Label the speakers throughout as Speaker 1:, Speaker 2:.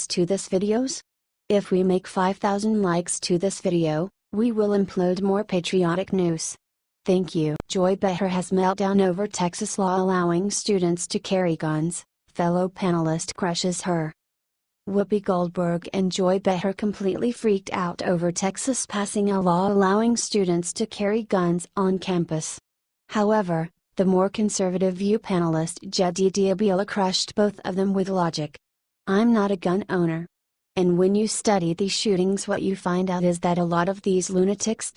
Speaker 1: likes to this videos? If we make 5,000 likes to this video, we will upload more patriotic news. Thank you. Joy Behar has meltdown over Texas law allowing students to carry guns, fellow panelist crushes her. Whoopi Goldberg and Joy Behar completely freaked out over Texas passing a law allowing students to carry guns on campus. However, the more conservative view panelist Jedediah Bila crushed both of them with logic. I'm not a gun owner. And when you study these shootings, what you find out is that a lot of these lunatics,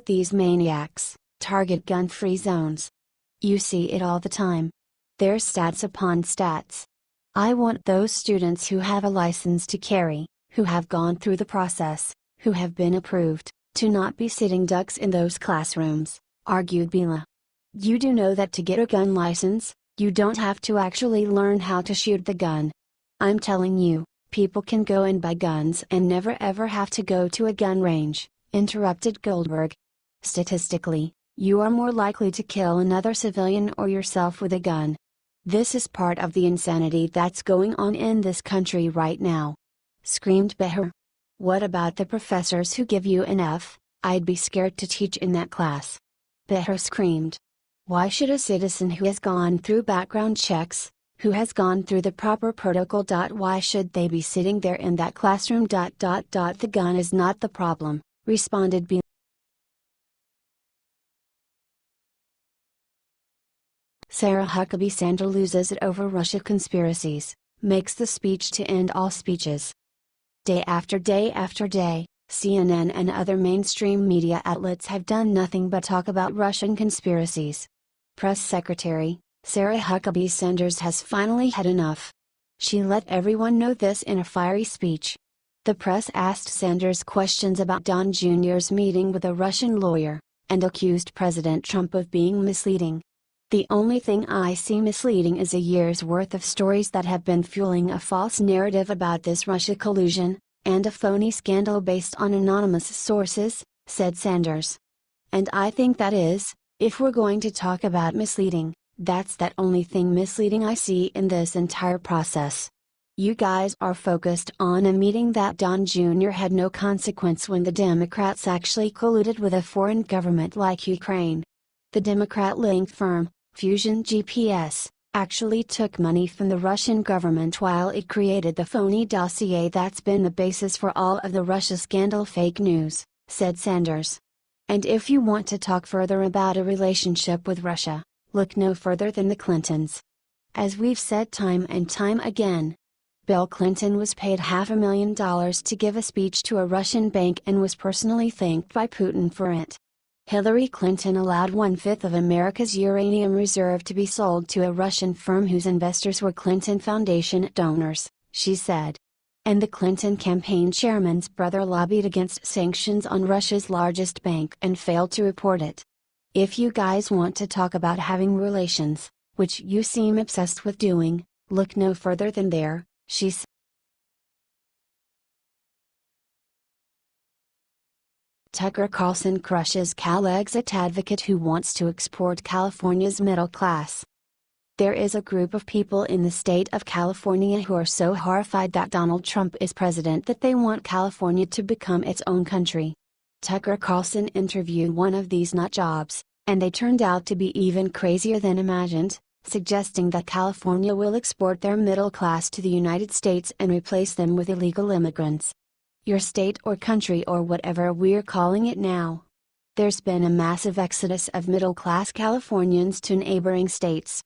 Speaker 1: these maniacs, target gun-free zones. You see it all the time. There's stats upon stats. I want those students who have a license to carry, who have gone through the process, who have been approved, to not be sitting ducks in those classrooms, argued Bila. You do know that to get a gun license, you don't have to actually learn how to shoot the gun. I'm telling you, people can go and buy guns and never ever have to go to a gun range, interrupted Goldberg. Statistically, you are more likely to kill another civilian or yourself with a gun. This is part of the insanity that's going on in this country right now, screamed Behar. What about the professors who give you an F? I'd be scared to teach in that class. Behar screamed. Why should a citizen who has gone through background checks, who has gone through the proper protocol. Why should they be sitting there in that classroom. The gun is not the problem, responded B. Sarah Huckabee Sanders loses it over Russia conspiracies, makes the speech to end all speeches. Day after day after day, CNN and other mainstream media outlets have done nothing but talk about Russian conspiracies. Press Secretary Sarah Huckabee Sanders has finally had enough. She let everyone know this in a fiery speech. The press asked Sanders questions about Don Jr.'s meeting with a Russian lawyer, and accused President Trump of being misleading. The only thing I see misleading is a year's worth of stories that have been fueling a false narrative about this Russia collusion, and a phony scandal based on anonymous sources, said Sanders. And I think that is, if we're going to talk about misleading, that's that only thing misleading I see in this entire process. You guys are focused on a meeting that Don Jr. had no consequence when the Democrats actually colluded with a foreign government like Ukraine. The Democrat-linked firm, Fusion GPS, actually took money from the Russian government while it created the phony dossier that's been the basis for all of the Russia scandal fake news, said Sanders. And if you want to talk further about a relationship with Russia, look no further than the Clintons. As we've said time and time again, Bill Clinton was paid $500,000 to give a speech to a Russian bank and was personally thanked by Putin for it. Hillary Clinton allowed 1/5 of America's uranium reserve to be sold to a Russian firm whose investors were Clinton Foundation donors, she said. And the Clinton campaign chairman's brother lobbied against sanctions on Russia's largest bank and failed to report it. If you guys want to talk about having relations, which you seem obsessed with doing, look no further than there, she said. Tucker Carlson crushes Cal exit advocate who wants to export California's middle class. There is a group of people in the state of California who are so horrified that Donald Trump is president that they want California to become its own country. Tucker Carlson interviewed one of these nut jobs, and they turned out to be even crazier than imagined, suggesting that California will export their middle class to the United States and replace them with illegal immigrants. Your state or country or whatever we're calling it now. There's been a massive exodus of middle-class Californians to neighboring states.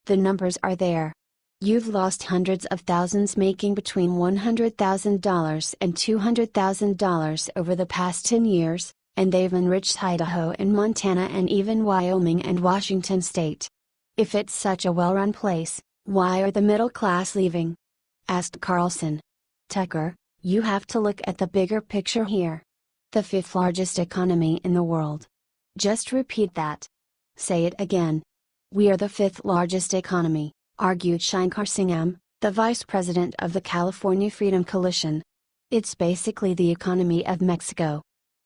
Speaker 1: The numbers are there. You've lost hundreds of thousands making between $100,000 and $200,000 over the past 10 years, and they've enriched Idaho and Montana and even Wyoming and Washington state. If it's such a well-run place, why are the middle class leaving? Asked Carlson. Tucker, you have to look at the bigger picture here. The 5th largest economy in the world. Just repeat that. Say it again. We are the 5th largest economy, argued Shankar Singham, the vice president of the California Freedom Coalition. It's basically the economy of Mexico.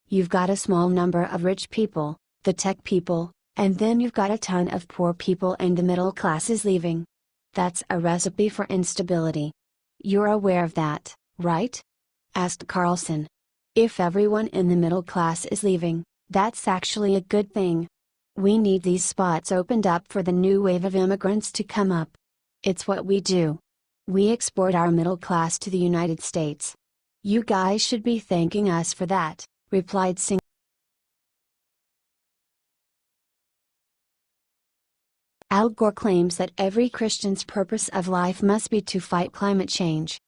Speaker 1: You've got a small number of rich people, the tech people, and then you've got a ton of poor people and the middle class is leaving. That's a recipe for instability. You're aware of that, right?" asked Carlson. "If everyone in the middle class is leaving, that's actually a good thing. We need these spots opened up for the new wave of immigrants to come up. It's what we do. We export our middle class to the United States. You guys should be thanking us for that," replied Singh. Al Gore claims that every Christian's purpose of life must be to fight climate change.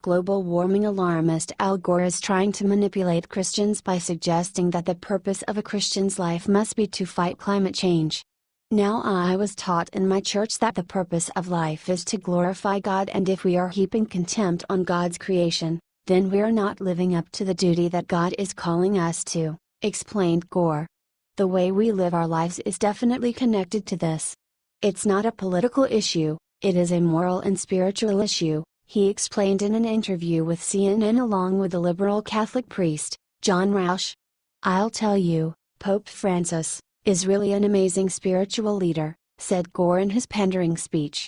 Speaker 1: Global warming alarmist Al Gore is trying to manipulate Christians by suggesting that the purpose of a Christian's life must be to fight climate change. "Now I was taught in my church that the purpose of life is to glorify God, and if we are heaping contempt on God's creation, then we are not living up to the duty that God is calling us to," explained Gore. "The way we live our lives is definitely connected to this. It's not a political issue, it is a moral and spiritual issue," he explained in an interview with CNN along with the liberal Catholic priest, John Roush. "I'll tell you, Pope Francis is really an amazing spiritual leader," said Gore in his pandering speech.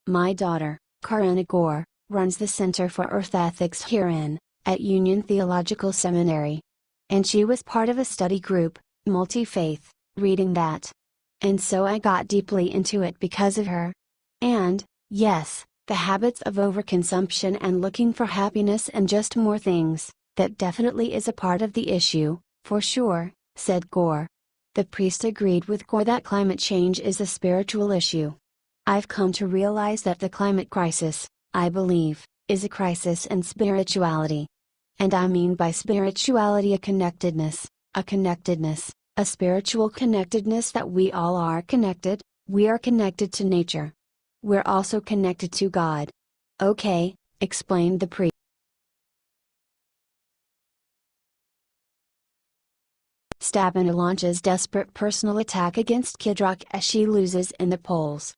Speaker 1: "My daughter, Karina Gore, runs the Center for Earth Ethics here at Union Theological Seminary. And she was part of a study group, Multi-Faith, reading that. And so I got deeply into it because of her. And, yes, the habits of overconsumption and looking for happiness and just more things, that definitely is a part of the issue, for sure," said Gore. The priest agreed with Gore that climate change is a spiritual issue. "I've come to realize that the climate crisis, I believe, is a crisis in spirituality. And I mean by spirituality a connectedness, a spiritual connectedness that we all are connected. We are connected to nature. We're also connected to God." "Okay," explained the priest. Stabenow launches desperate personal attack against Kid Rock as she loses in the polls.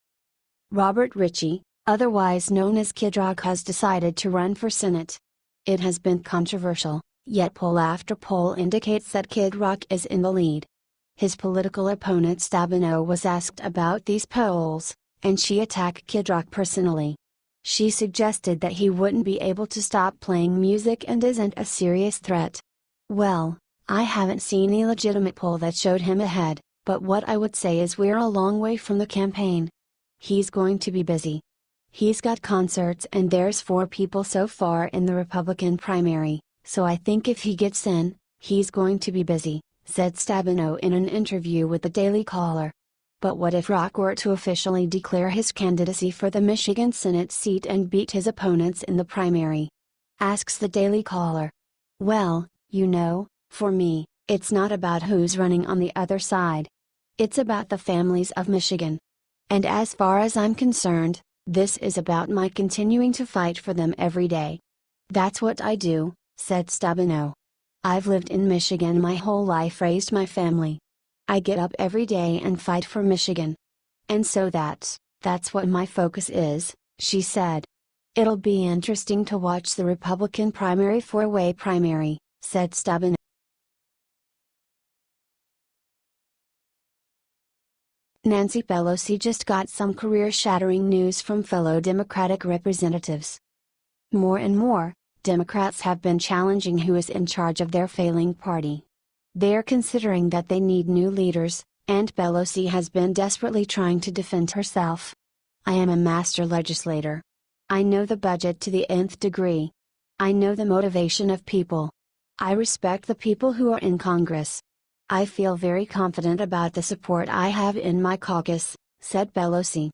Speaker 1: Robert Ritchie, otherwise known as Kid Rock, has decided to run for Senate. It has been controversial, yet poll after poll indicates that Kid Rock is in the lead. His political opponent Stabenow was asked about these polls, and she attacked Kid Rock personally. She suggested that he wouldn't be able to stop playing music and isn't a serious threat. "Well, I haven't seen a legitimate poll that showed him ahead, but what I would say is we're a long way from the campaign. He's going to be busy. He's got concerts and there's 4 people so far in the Republican primary, so I think if he gets in, he's going to be busy," said Stabenow in an interview with the Daily Caller. But what if Rock were to officially declare his candidacy for the Michigan Senate seat and beat his opponents in the primary? Asks the Daily Caller. "Well, for me, it's not about who's running on the other side. It's about the families of Michigan. And as far as I'm concerned, this is about my continuing to fight for them every day. That's what I do," said Stabenow. "I've lived in Michigan my whole life, raised my family. I get up every day and fight for Michigan. And so that's what my focus is," she said. "It'll be interesting to watch the Republican primary 4-way primary," said Stabenow. Nancy Pelosi just got some career-shattering news from fellow Democratic representatives. More and more, Democrats have been challenging who is in charge of their failing party. They're considering that they need new leaders, and Pelosi has been desperately trying to defend herself. "I am a master legislator. I know the budget to the nth degree. I know the motivation of people. I respect the people who are in Congress. I feel very confident about the support I have in my caucus," said Pelosi.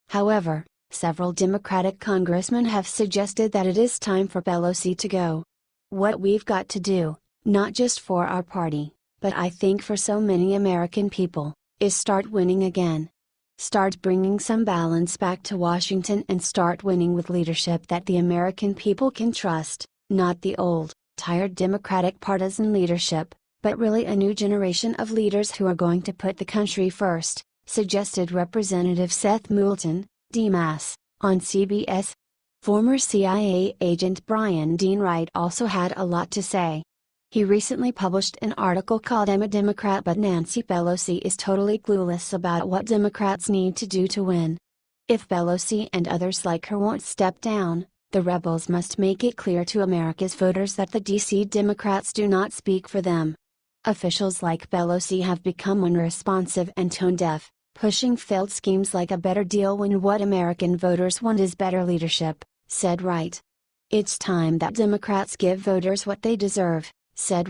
Speaker 1: However, several Democratic congressmen have suggested that it is time for Pelosi to go. "What we've got to do, not just for our party, but I think for so many American people, is start winning again. Start bringing some balance back to Washington and start winning with leadership that the American people can trust, not the old, tired Democratic partisan leadership, but really a new generation of leaders who are going to put the country first," suggested Representative Seth Moulton, D-Mass, on CBS. Former CIA agent Brian Dean Wright also had a lot to say. He recently published an article called "I'm a Democrat but Nancy Pelosi is totally clueless about what Democrats need to do to win. If Pelosi and others like her won't step down, The rebels must make it clear to America's voters that the DC Democrats do not speak for them. Officials like Pelosi have become unresponsive and tone-deaf, pushing failed schemes like a better deal when what American voters want is better leadership, said Wright. It's time that Democrats give voters what they deserve, said